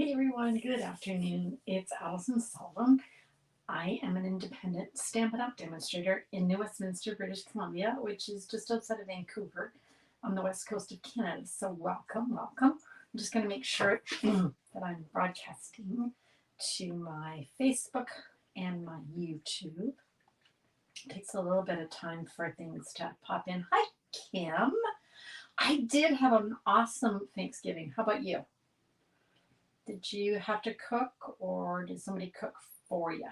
Hey everyone, good afternoon. It's Alison Sullivan. I am an independent Stampin' Up! Demonstrator in New Westminster, British Columbia, which is just outside of Vancouver on the west coast of Canada. So welcome, welcome. I'm just going to make sure that I'm broadcasting to my Facebook and my YouTube. It takes a little bit of time for things to pop in. Hi, Kim. I did have an awesome Thanksgiving. How about you? Did you have to cook or did somebody cook for you?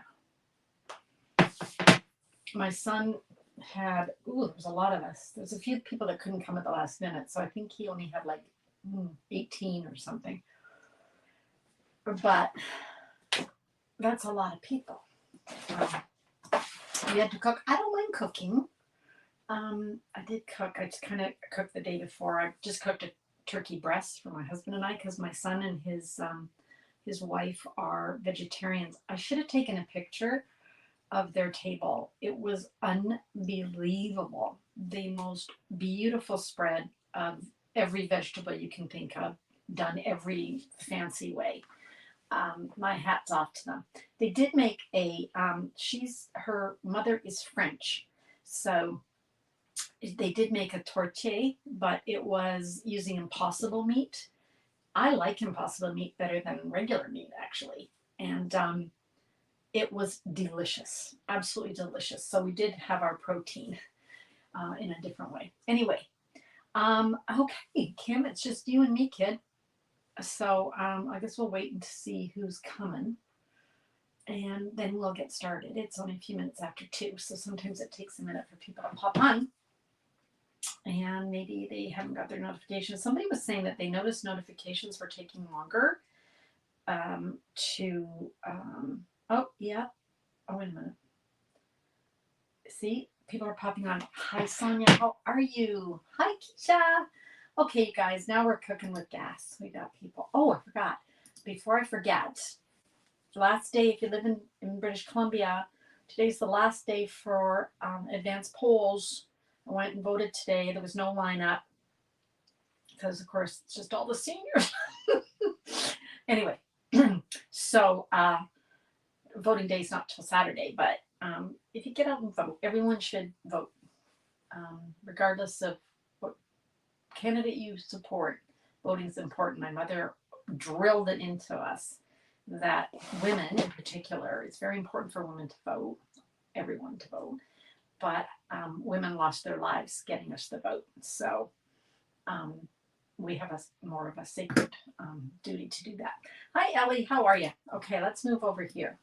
My son had, there was a lot of us. There's a few people that couldn't come at the last minute. So I think he only had like 18 or something. But that's a lot of people. We had to cook. I don't mind cooking. I did cook. I just kind of cooked the day before. I just cooked a turkey breast for my husband and I because my son and his wife are vegetarians. I should have taken a picture of their table. It was unbelievable. The most beautiful spread of every vegetable you can think of, done every fancy way. My hat's off to them. They did make her mother is French, so they did make a tortilla, but it was using impossible meat. I like impossible meat better than regular meat, actually. And it was delicious, absolutely delicious. So we did have our protein in a different way. Anyway, okay, Kim, it's just you and me, kid. So I guess we'll wait and see who's coming. And then we'll get started. It's only a few minutes after 2, so sometimes it takes a minute for people to pop on. And maybe they haven't got their notifications. Somebody was saying that they noticed notifications were taking longer oh, yeah. Oh, wait a minute. See, people are popping on. Hi, Sonia. How are you? Hi, Keisha. Okay, you guys, now we're cooking with gas. We got people. Oh, I forgot. Before I forget, last day, if you live in British Columbia, today's the last day for advanced polls. I went and voted today. There was no lineup because, of course, it's just all the seniors. Anyway, so voting day is not till Saturday, but if you get out and vote, everyone should vote, regardless of what candidate you support. Voting is important. My mother drilled it into us that women, in particular, it's very important for women to vote, everyone to vote. But women lost their lives getting us the vote. So we have more of a sacred duty to do that. Hi, Ellie. How are you? Okay, let's move over here.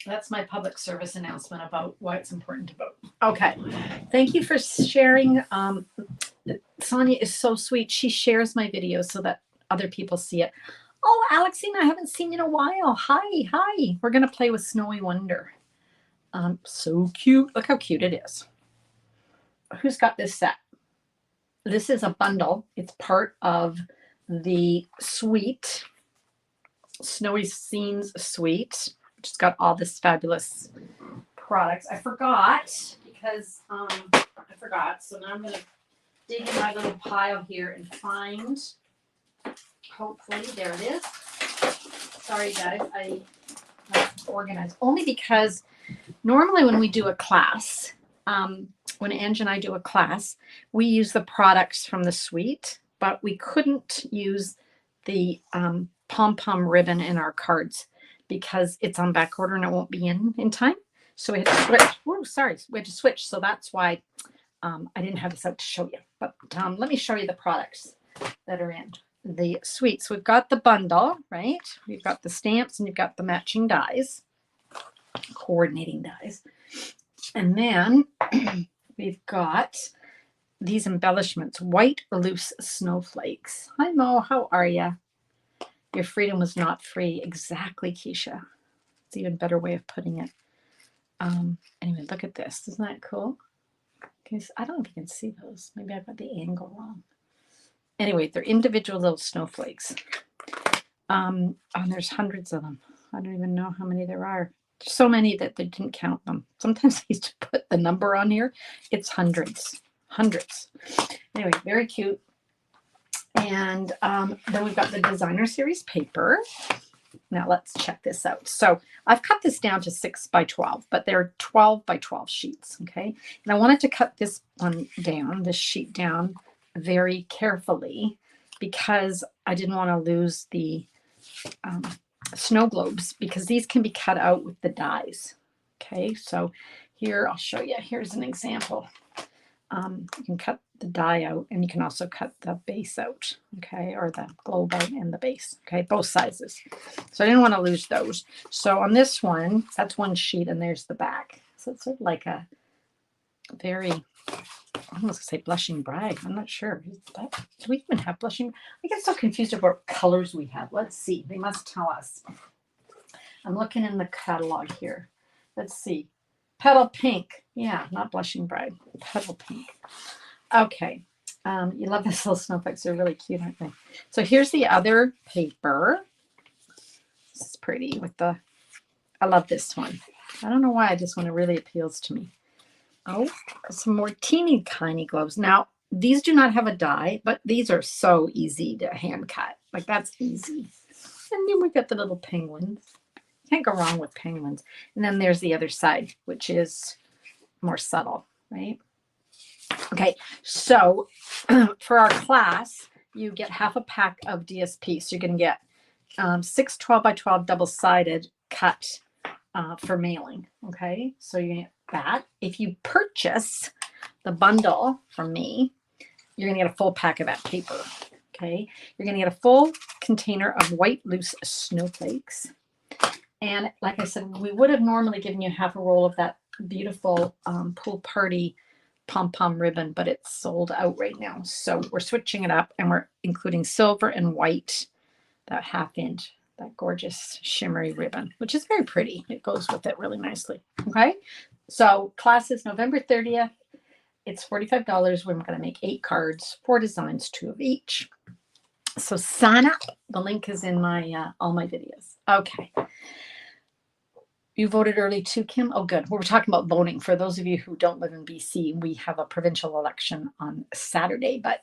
That's my public service announcement about why it's important to vote. Okay. Thank you for sharing. Sonia is so sweet. She shares my videos so that other people see it. Oh, Alexine, I haven't seen you in a while. Hi. We're going to play with Snowy Wonder. So cute. Look how cute it is. Who's got this set? This is a bundle. It's part of the suite, Snowy Scenes suite, which has got all this fabulous products. I forgot because so now I'm going to dig in my little pile here and find, hopefully, there it is. Sorry, guys, I have to organize. Only because normally when we do a class, when Ange and I do a class, we use the products from the suite, but we couldn't use the pom-pom ribbon in our cards because it's on back order and it won't be in time. So we had to switch. Oh, sorry. We had to switch. So that's why I didn't have this out to show you. But let me show you the products that are in the suite. So we've got the bundle, right? We've got the stamps and you've got the matching dies, coordinating dies. And then we've got these embellishments, white loose snowflakes. Hi, Mo. How are you? Your freedom was not free. Exactly, Keisha. It's an even better way of putting it. Anyway, look at this. Isn't that cool? I don't know if you can see those. Maybe I've got the angle wrong. Anyway, they're individual little snowflakes. And there's hundreds of them. I don't even know how many there are. So many that they didn't count them. Sometimes I used to put the number on here. It's hundreds. Anyway, very cute. And then we've got the designer series paper. Now let's check this out. So I've cut this down to 6 by 12, but they're 12 by 12 sheets, okay? And I wanted to cut this one down, this sheet down very carefully because I didn't want to lose the snow globes because these can be cut out with the dies, okay? So here, I'll show you. Here's an example. You can cut the die out and you can also cut the base out, okay, or the globe out and the base, okay, both sizes. So I didn't want to lose those. So on this one, that's one sheet and there's the back. So it's sort of like a very, I almost say blushing bride. I'm not sure. Do we even have blushing? I get so confused about what colors we have. Let's see. They must tell us. I'm looking in the catalog here. Let's see. Petal pink. Yeah, not blushing bride. Petal pink. Okay. You love these little snowflakes. They're really cute, aren't they? So here's the other paper. This is pretty with the, I love this one. I don't know why. This one really appeals to me. Oh, some more teeny tiny globes. Now, these do not have a die, but these are so easy to hand cut. Like, that's easy. And then we've got the little penguins. Can't go wrong with penguins. And then there's the other side, which is more subtle, right? Okay, so for our class, you get half a pack of DSP. So you're going to get 6 12 by 12 double-sided cut for mailing, okay? So you get that. If you purchase the bundle from me, you're going to get a full pack of that paper, okay? You're going to get a full container of white loose snowflakes. And like I said, we would have normally given you half a roll of that beautiful pool party pom-pom ribbon, but it's sold out right now. So we're switching it up and we're including silver and white, that half-inch, that gorgeous shimmery ribbon, which is very pretty. It goes with it really nicely. Okay. So class is November 30th. It's $45. We're going to make 8 cards, 4 designs, 2 of each. So sign up. The link is in my all my videos. Okay. You voted early too, Kim? Oh, good. We were talking about voting. For those of you who don't live in BC, we have a provincial election on Saturday, but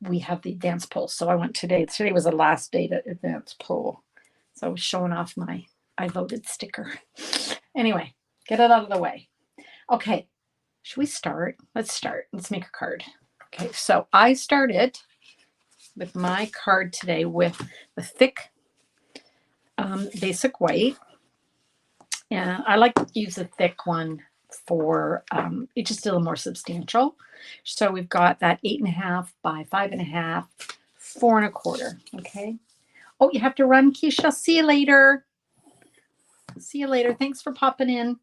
we have the advance poll. So I went today. Today was the last day to advance poll. So I was showing off my I voted sticker. Anyway, get it out of the way. Okay. Should we start? Let's start. Let's make a card. Okay. So I started with my card today with the thick basic white. And I like to use a thick one for it's just a little more substantial. So we've got that 8.5 by 5.5, 4 1/4. Okay. Oh, you have to run, Keisha. See you later. See you later. Thanks for popping in.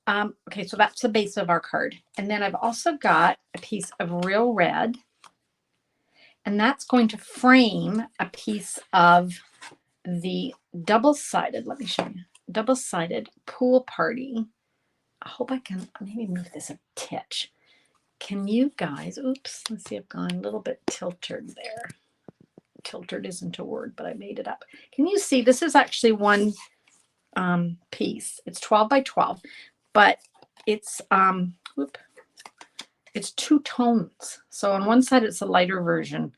Okay, so that's the base of our card. And then I've also got a piece of real red. And that's going to frame a piece of the double-sided, let me show you, double-sided pool party. I hope I can maybe move this a titch. Can you guys, oops, let's see, I've gone a little bit tilted there. Tilted isn't a word, but I made it up. Can you see, this is actually one piece. It's 12 by 12, but it's, it's 2 tones. So on one side, it's a lighter version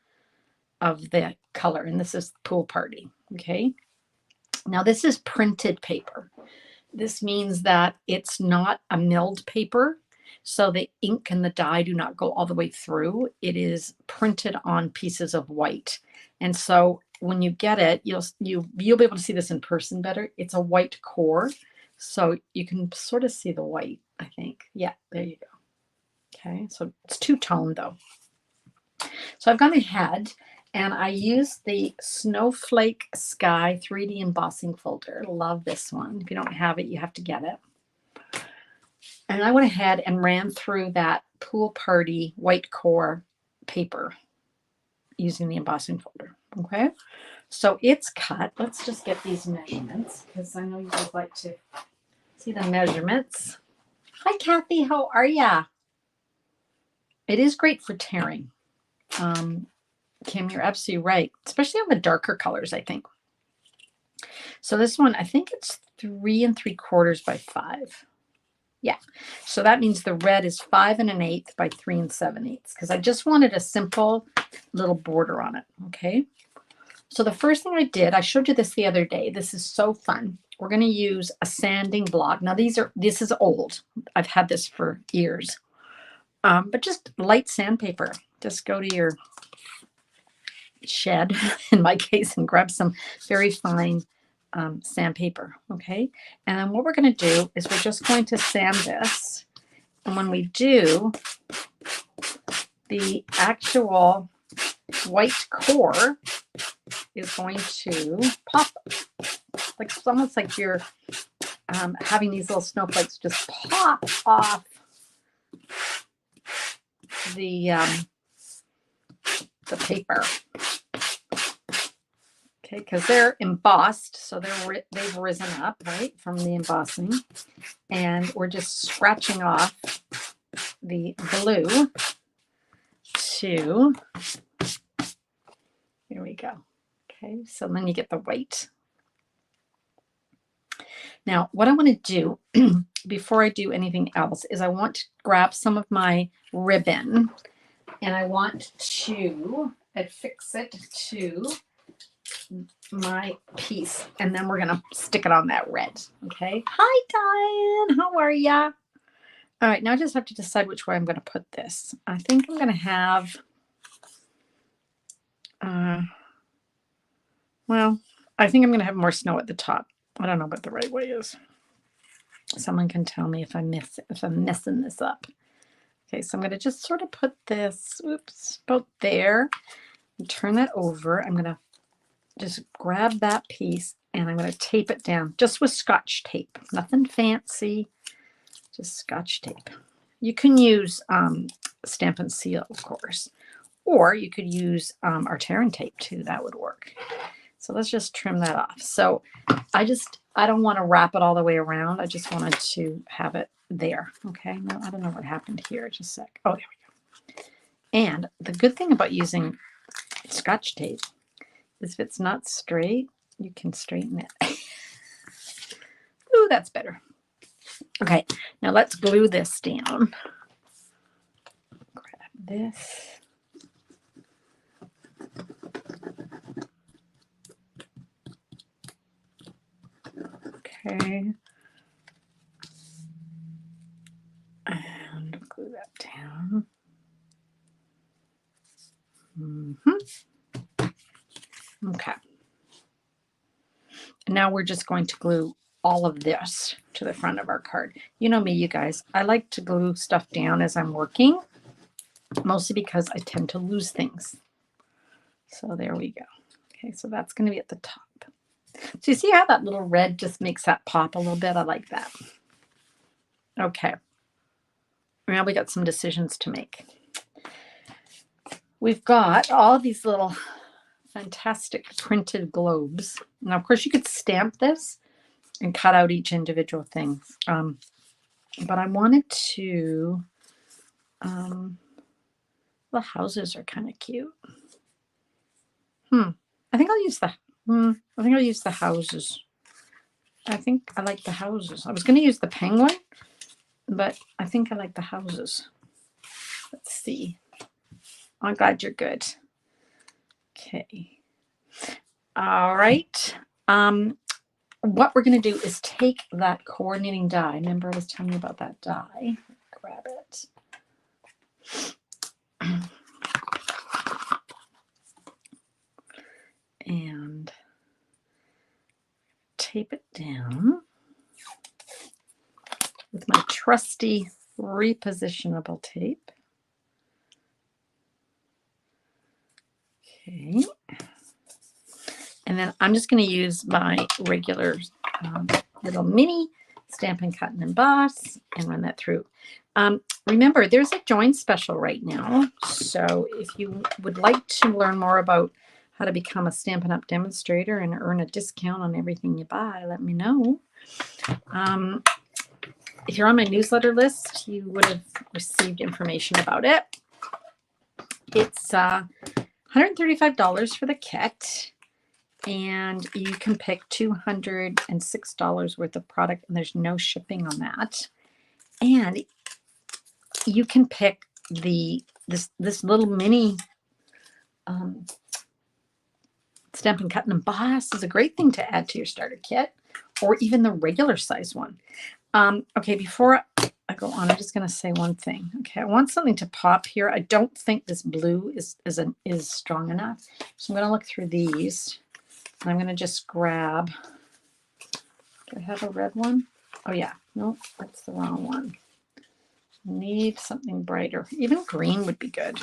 of the color, and this is pool party. Okay. Now this is printed paper. This means that it's not a milled paper. So the ink and the dye do not go all the way through. It is printed on pieces of white. And so when you get it, you'll be able to see this in person better. It's a white core. So you can sort of see the white, I think. Yeah, there you go. Okay. So it's 2-tone though. So I've gone ahead and I used the Snowflake Sky 3D embossing folder. Love this one. If you don't have it, you have to get it. And I went ahead and ran through that pool party white core paper using the embossing folder. Okay. So it's cut. Let's just get these measurements because I know you guys like to see the measurements. Hi, Kathy. How are ya? It is great for tearing. Kim, you're absolutely right, especially on the darker colors, I think. So this one, I think it's 3 3/4 by 5. Yeah. So that means the red is 5 1/8 by 3 7/8 because I just wanted a simple little border on it. Okay. So the first thing I did, I showed you this the other day. This is so fun. We're going to use a sanding block. Now this is old. I've had this for years. But just light sandpaper. Just go to your shed, in my case, and grab some very fine sandpaper. Okay. And then what we're going to do is we're just going to sand this. And when we do, the actual white core is going to pop. Like it's almost like you're having these little snowflakes just pop off the paper. Okay, because they're embossed, so they've risen up, right, from the embossing. And we're just scratching off the glue to, here we go. Okay, so then you get the white. Now, what I want to do before I do anything else is I want to grab some of my ribbon and I want to affix it to my piece, and then we're going to stick it on that red. Okay. Hi, Diane. How are ya? All right. Now I just have to decide which way I'm going to put this. I think I'm going to have, well, I think I'm going to have more snow at the top. I don't know what the right way is. Someone can tell me if I'm messing this up. Okay, so I'm going to just sort of put this, oops, about there, and turn that over. I'm going to just grab that piece and I'm going to tape it down just with Scotch tape. Nothing fancy, just Scotch tape. You can use Stampin' Seal, of course, or you could use our Terran tape too. That would work. So let's just trim that off. So I don't want to wrap it all the way around. I just wanted to have it there. Okay. Now I don't know what happened here. Just a sec. Oh, there we go. And the good thing about using Scotch tape is if it's not straight, you can straighten it. Ooh, that's better. Okay. Now let's glue this down. Grab this. Okay. And glue that down. Okay. And now we're just going to glue all of this to the front of our card. You know me, you guys. I like to glue stuff down as I'm working, mostly because I tend to lose things. So there we go. Okay, so that's going to be at the top. So you see how that little red just makes that pop a little bit? I like that. Okay. Now we got some decisions to make. We've got all these little fantastic printed globes. Now, of course, you could stamp this and cut out each individual thing. But I wanted to, the houses are kind of cute. I think I'll use the houses. I think I like the houses. I was going to use the penguin, but I think I like the houses. Let's see. I'm glad you're good. Okay. All right. What we're going to do is take that coordinating die. Remember I was telling you about that die. Grab it. And tape it down with my trusty repositionable tape. Okay. And then I'm just going to use my regular little mini Stampin' Cut and Emboss and run that through. Remember, there's a join special right now. So if you would like to learn more about how to become a Stampin' Up! Demonstrator and earn a discount on everything you buy, let me know. If you're on my newsletter list, you would have received information about it. It's $135 for the kit, and you can pick $206 worth of product, and there's no shipping on that. And you can pick this little mini Stampin' Cut and Emboss is a great thing to add to your starter kit, or even the regular size one. Okay, before I go on, I'm just going to say one thing. Okay, I want something to pop here. I don't think this blue is strong enough. So I'm going to look through these. And I'm going to just grab, do I have a red one? Oh yeah, no, that's the wrong one. I need something brighter. Even green would be good.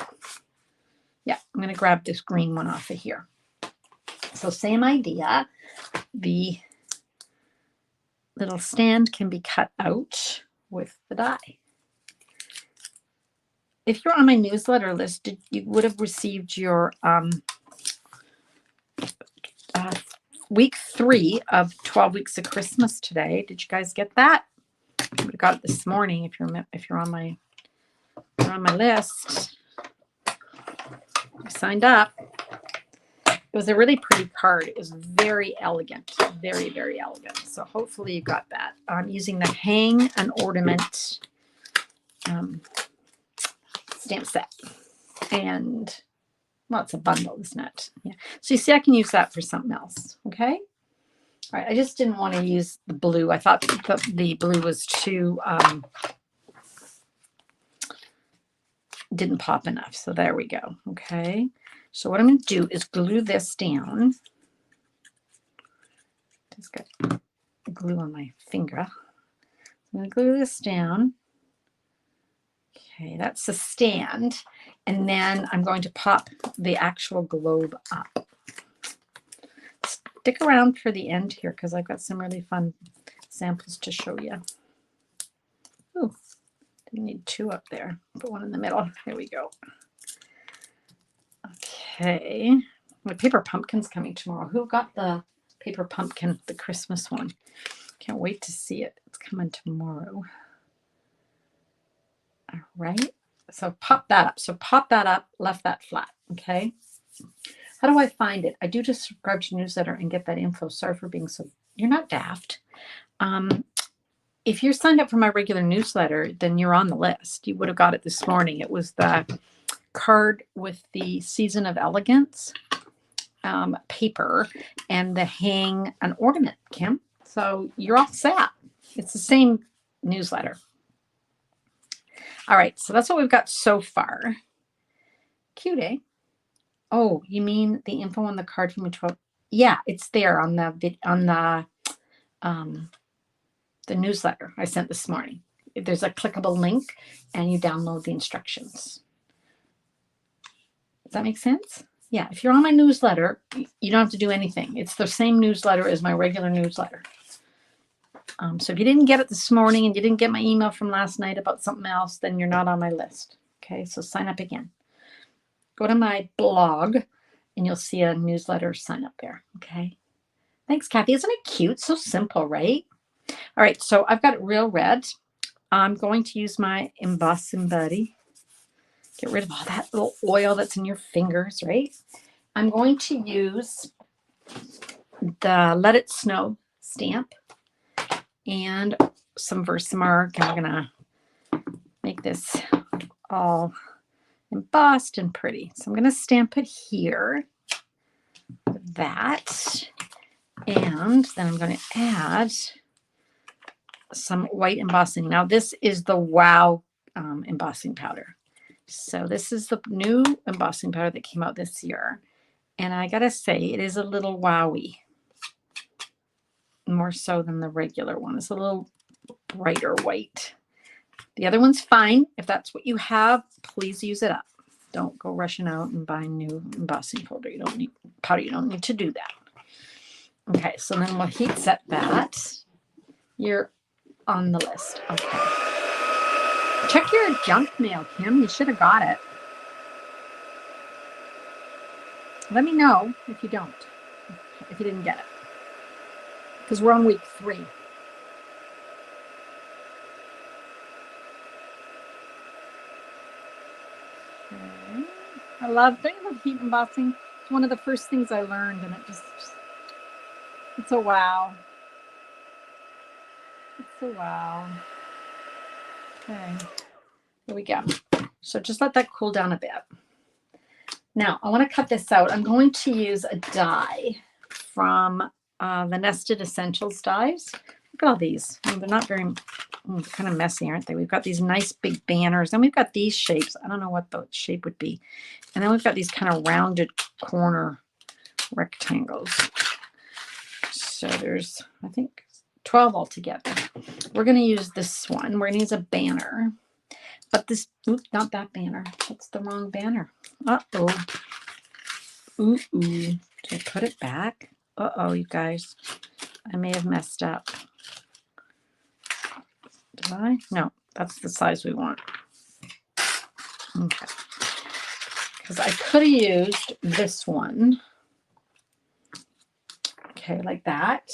Yeah, I'm going to grab this green one off of here. So same idea. The little stand can be cut out with the die. If you're on my newsletter list, you would have received your week 3 of 12 weeks of Christmas today. Did you guys get that? I would have got it this morning if you're on my list. You signed up. It was a really pretty card. It was very elegant, very, very elegant. So hopefully you got that. I'm using the Hang an Ornament stamp set. And, well, it's a bundle, isn't it? Yeah. So you see, I can use that for something else, okay? All right, I just didn't want to use the blue. I thought the blue was too, didn't pop enough. So there we go, okay? So what I'm going to do is glue this down. Just got glue on my finger. I'm going to glue this down. Okay, that's the stand. And then I'm going to pop the actual globe up. Stick around for the end here because I've got some really fun samples to show you. Oh, didn't need 2 up there. Put one in the middle. There we go. Okay, my paper pumpkin's coming tomorrow. Who got the paper pumpkin, the Christmas one? Can't wait to see it. It's coming tomorrow. All right, so pop that up. So pop that up, left that flat, okay? How do I find it? I do just subscribe to newsletter and get that info. Sorry for being so, you're not daft. If you're signed up for my regular newsletter, then you're on the list. You would have got it this morning. It was the card with the Season of Elegance paper and the Hang an Ornament, Kim. So you're all set. It's the same newsletter. All right, so that's what we've got so far. Cute, eh? Oh, you mean the info on the card from the 12? Yeah, it's there on the newsletter I sent this morning. There's a clickable link, and you download the instructions. Does that make sense? Yeah, if you're on my newsletter, you don't have to do anything. It's the same newsletter as my regular newsletter. So if you didn't get it this morning and you didn't get my email from last night about something else, then you're not on my list. Okay, so sign up again. Go to my blog and you'll see a newsletter sign up there. Okay. Thanks, Kathy. Isn't it cute? So simple, right? All right, so I've got it real red. I'm going to use my Embossing Buddy. Get rid of all that little oil that's in your fingers, right? I'm going to use the Let It Snow stamp and some Versamark. And we're going to make this all embossed and pretty. So I'm going to stamp it here with that. And then I'm going to add some white embossing. Now this is the Wow embossing powder. So this is the new embossing powder that came out this year. And I got to say, it is a little wowy. More so than the regular one. It's a little brighter white. The other one's fine. If that's what you have, please use it up. Don't go rushing out and buying new embossing powder. You don't need to do that. Okay, so then we'll heat set that. You're on the list. Okay. Check your junk mail, Kim. You should have got it. Let me know if you don't, if you didn't get it. Because we're on week 3. Okay. I love heat embossing. It's one of the first things I learned, and it's a wow. It's a wow. Okay, here we go. So just let that cool down a bit. Now I want to cut this out. I'm going to use a die from the Nested Essentials dies. Look at all these. They're not very, they're kind of messy, aren't they? We've got these nice big banners. Then we've got these shapes. I don't know what the shape would be. And then we've got these kind of rounded corner rectangles. So there's, I think, 12 altogether. We're going to use this one. We're going to use a banner. But this, oops, not that banner. That's the wrong banner. Uh-oh. Ooh. Did I put it back? Uh-oh, you guys. I may have messed up. Did I? No, that's the size we want. Okay. Because I could have used this one. Okay, like that.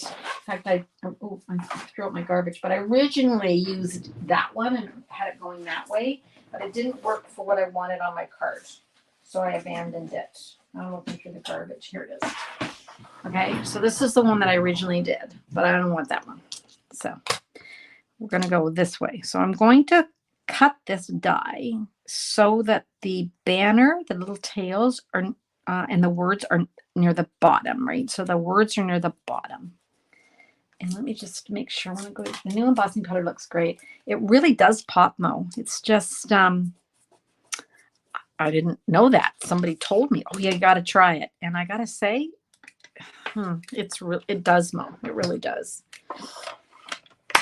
In fact, I threw out my garbage, but I originally used that one and had it going that way, but it didn't work for what I wanted on my card. So I abandoned it. I don't know if I threw the garbage. Here it is. Okay, so this is the one that I originally did, but I don't want that one. So we're going to go this way. So I'm going to cut this die so that the banner, the little tails, are and the words are near the bottom, right? So the words are near the bottom. And let me just make sure. I want to go. The new embossing powder looks great. It really does pop, Mo. It's just I didn't know that. Somebody told me, oh, you got to try it. And I got to say, it does, Mo. It really does.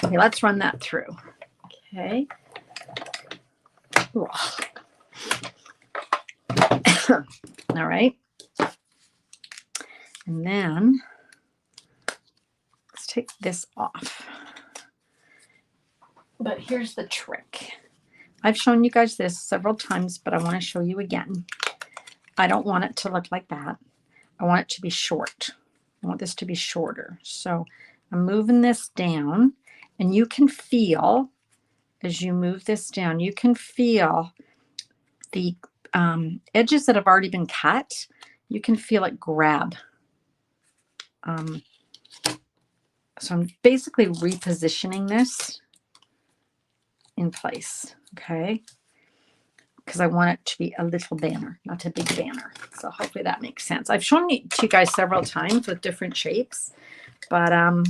Okay, let's run that through. Okay. All right. And then let's take this off. But here's the trick. I've shown you guys this several times, but I want to show you again. I don't want it to look like that. I want it to be short. I want this to be shorter. So I'm moving this down, and you can feel, as you move this down, you can feel the edges that have already been cut. You can feel it grab. So I'm basically repositioning this in place, okay? Because I want it to be a little banner, not a big banner. So hopefully that makes sense. I've shown it to you guys several times with different shapes, but I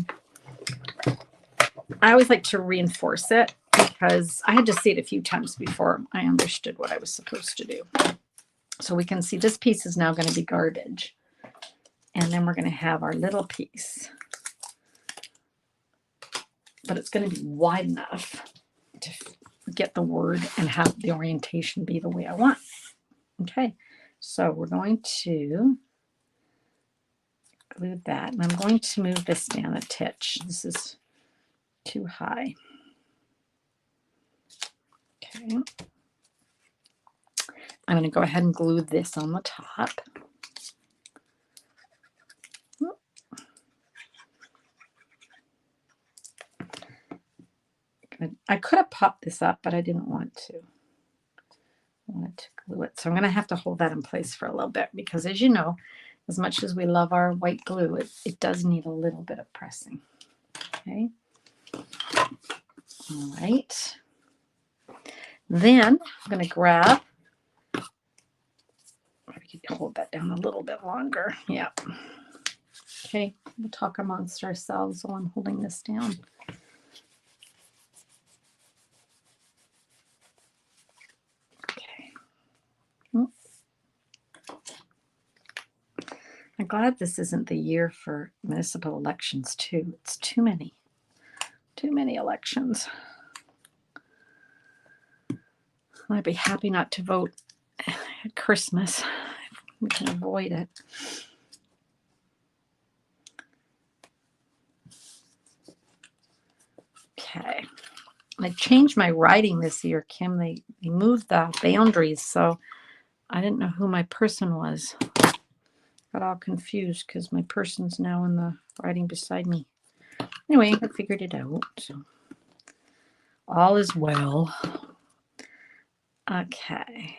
always like to reinforce it because I had to see it a few times before I understood what I was supposed to do. So we can see this piece is now going to be garbage. And then we're going to have our little piece. But it's going to be wide enough to get the word and have the orientation be the way I want. Okay, so we're going to glue that. And I'm going to move this down a titch. This is too high. Okay. I'm going to go ahead and glue this on the top. I could have popped this up, but I didn't want to. I wanted to glue it. So I'm going to have to hold that in place for a little bit because, as you know, as much as we love our white glue, it does need a little bit of pressing. Okay. All right. Then I'm going to grab, maybe hold that down a little bit longer. Yeah. Okay. We'll talk amongst ourselves while I'm holding this down. I'm glad this isn't the year for municipal elections too. It's too many elections. I'd be happy not to vote at Christmas if we can avoid it. Okay. I changed my writing this year, Kim. They moved the boundaries, so I didn't know who my person was. Got all confused because my person's now in the writing beside me. Anyway, I figured it out. So all is well. Okay.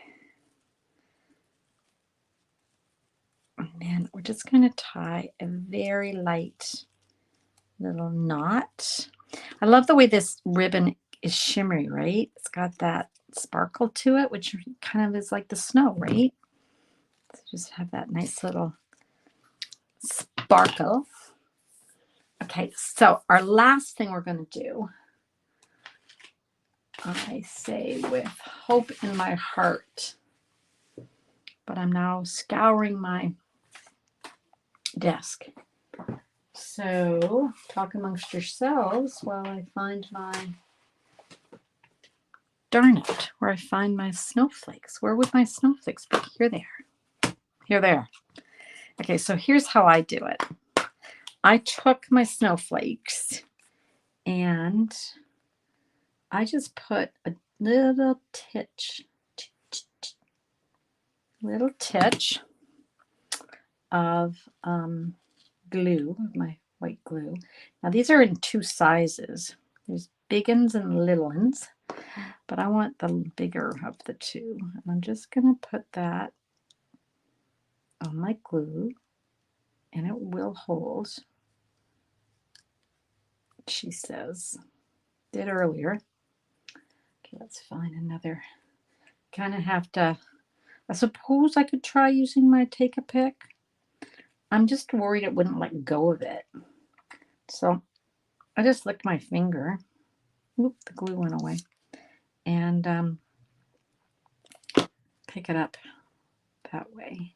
And then we're just going to tie a very light little knot. I love the way this ribbon is shimmery, right? It's got that sparkle to it, which kind of is like the snow, right? So just have that nice little sparkle. Okay, so our last thing we're going to do, I say with hope in my heart, but I'm now scouring my desk. So talk amongst yourselves while I find my, darn it, where I find my snowflakes. Where would my snowflakes be? Here they are. Here they are. Okay, so here's how I do it. I took my snowflakes and I just put a little titch of glue, my white glue. Now these are in two sizes. There's big ones and little ones, but I want the bigger of the two. And I'm just going to put that on my glue and it will hold, she says. Did earlier. Okay, let's find another. Kind of have to, I suppose I could try using my Take-A-Pick. I'm just worried it wouldn't let go of it. So I just licked my finger. Oop, the glue went away. And pick it up that way.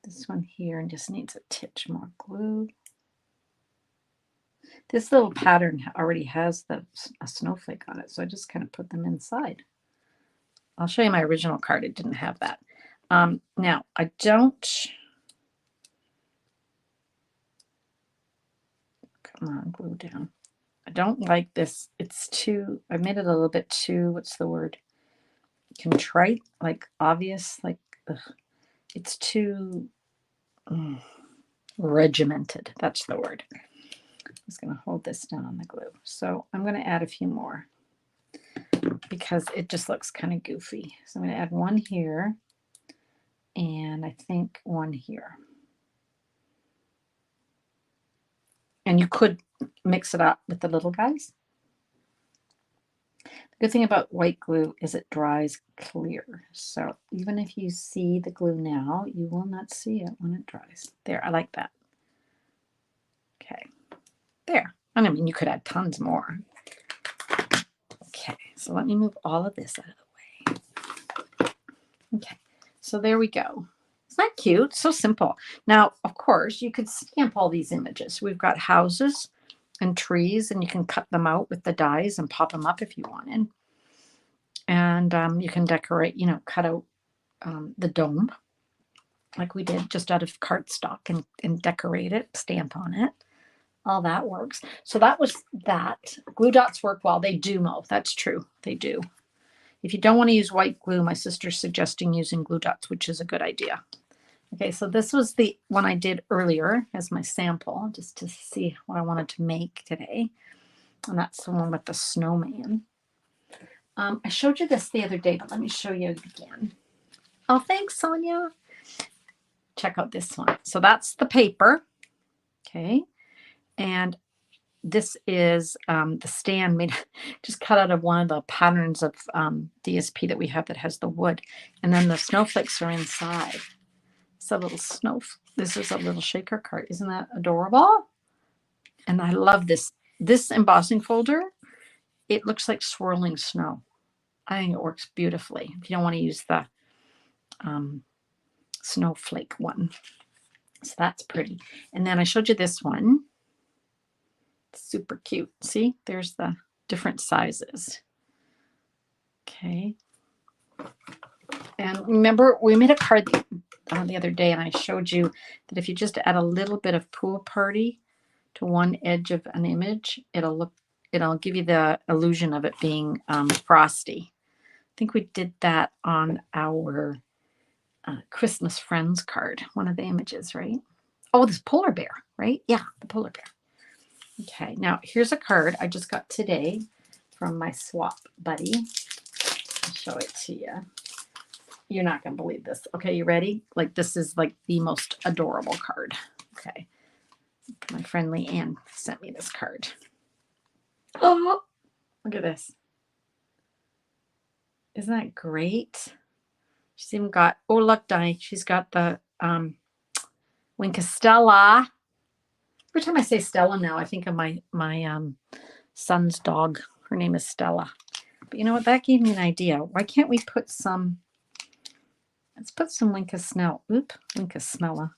This one here just needs a titch more glue. This little pattern already has a snowflake on it, so I just kind of put them inside. I'll show you my original card. It didn't have that. Now, I don't... Come on, glue down. I don't like this. It's too... I made it a little bit too... What's the word? Contrite? Like obvious? Like... Ugh. It's too... regimented. That's the word. I'm just going to hold this down on the glue. So I'm going to add a few more because it just looks kind of goofy. So I'm going to add one here and I think one here. And you could mix it up with the little guys. The good thing about white glue is it dries clear. So even if you see the glue now, you will not see it when it dries. There, I like that. Okay, there. And I mean, you could add tons more. Okay, so let me move all of this out of the way. Okay, so there we go. Isn't that cute? So simple. Now, of course, you could stamp all these images. We've got houses and trees, and you can cut them out with the dies and pop them up if you wanted. And you can decorate, you know, cut out the dome like we did just out of cardstock and decorate it, stamp on it. All that works. So that was that. Glue dots work well. They do, Mo. That's true. They do. If you don't want to use white glue, my sister's suggesting using glue dots, which is a good idea. Okay, so this was the one I did earlier as my sample, just to see what I wanted to make today. And that's the one with the snowman. I showed you this the other day, but let me show you again. Oh, thanks, Sonia. Check out this one. So that's the paper. Okay. And this is the stand made, just cut out of one of the patterns of DSP that we have that has the wood. And then the snowflakes are inside. It's a little this is a little shaker card. Isn't that adorable? And I love this. This embossing folder, it looks like swirling snow. I think it works beautifully if you don't want to use the snowflake one. So that's pretty. And then I showed you this one. Super cute. See, there's the different sizes. Okay. And remember, we made a card the other day, and I showed you that if you just add a little bit of Pool Party to one edge of an image, it'll give you the illusion of it being frosty. I think we did that on our Christmas Friends card, one of the images, right? Oh, this polar bear, right? Yeah, the polar bear. Okay, now here's a card I just got today from my swap buddy. I'll show it to you. You're not going to believe this. Okay, you ready? Like, this is like the most adorable card. Okay. My friend Leanne sent me this card. Oh, Look at this. Isn't that great? She's even got, oh, look, Donnie, she's got the Winkastella. Every time I say Stella now, I think of my son's dog. Her name is Stella. But you know what? That gave me an idea. Why can't we put some, let's put some Winkastella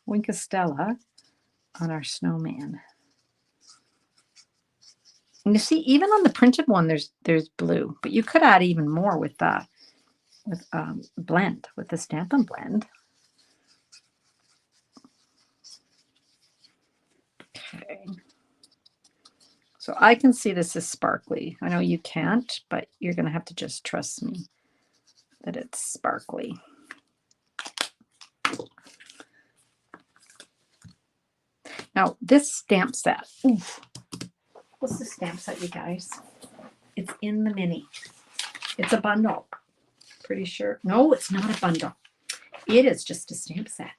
on our snowman. And you see, even on the printed one, there's blue, but you could add even more with blend, with the Stampin' Blend. Okay. So I can see this is sparkly. I know you can't, but you're going to have to just trust me that it's sparkly. Now, this stamp set, oof, what's the stamp set, you guys? It's in the mini. It's a bundle. Pretty sure. No, it's not a bundle. It is just a stamp set.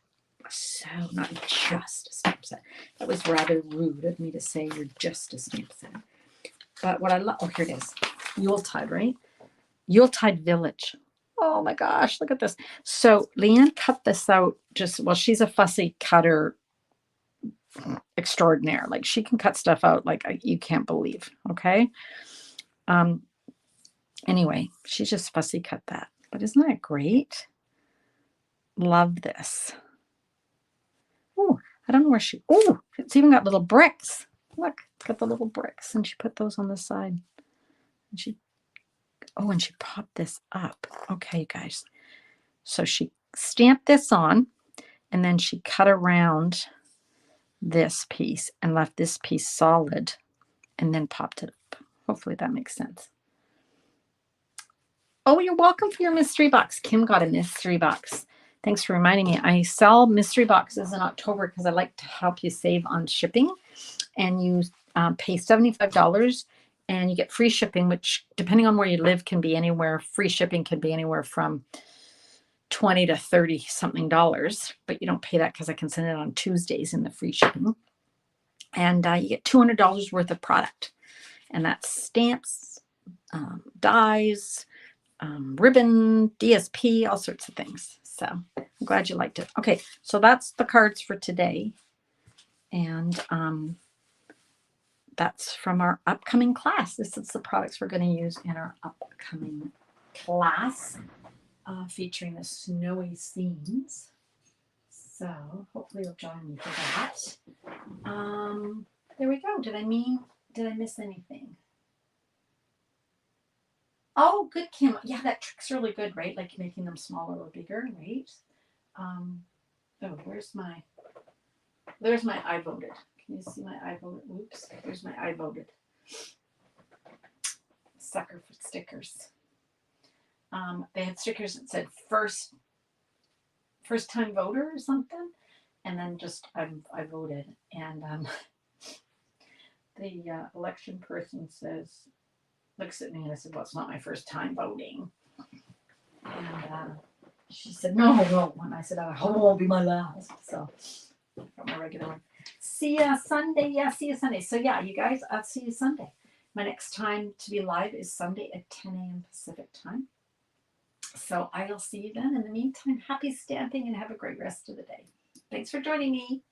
So, not just a stamp set. That was rather rude of me to say you're just a stamp set. But what I love, oh, here it is. Yuletide, right? Yuletide Village. Oh my gosh, look at this. So Leanne cut this out just, well, she's a fussy cutter extraordinaire. Like she can cut stuff out like you can't believe. Okay. Anyway, she just fussy cut that. But isn't that great? Love this. Oh, I don't know where she, oh, it's even got little bricks. Look, it's got the little bricks and she put those on the side. And she, oh, and she popped this up. Okay, guys. So she stamped this on and then she cut around this piece and left this piece solid and then popped it up. Hopefully that makes sense. Oh, you're welcome for your mystery box. Kim got a mystery box. Thanks for reminding me. I sell mystery boxes in October because I like to help you save on shipping. And you pay $75 and you get free shipping, which depending on where you live can be anywhere. Free shipping can be anywhere from $20 to $30 something dollars, but you don't pay that because I can send it on Tuesdays in the free shipping. And you get $200 worth of product. And that's stamps, dies, ribbon, DSP, all sorts of things. So I'm glad you liked it. Okay, so that's the cards for today. And that's from our upcoming class. This is the products we're going to use in our upcoming class, featuring the snowy scenes. So hopefully you'll join me for that. There we go. Did I miss anything? Oh, good, Kim. Yeah, that trick's really good, right? Like making them smaller or bigger, right? Oh, there's my I voted. Can you see my I voted? Oops, there's my I voted. Sucker for stickers. They had stickers that said first time voter or something, and then just I voted. And the election person looks at me and I said, well, it's not my first time voting. And she said, no. And I said, I hope it won't be my last. So I got my regular one. See ya Sunday. Yeah, see you Sunday. So yeah, you guys, I'll see you Sunday. My next time to be live is Sunday at 10 a.m. Pacific time. So I will see you then. In the meantime, happy stamping and have a great rest of the day. Thanks for joining me.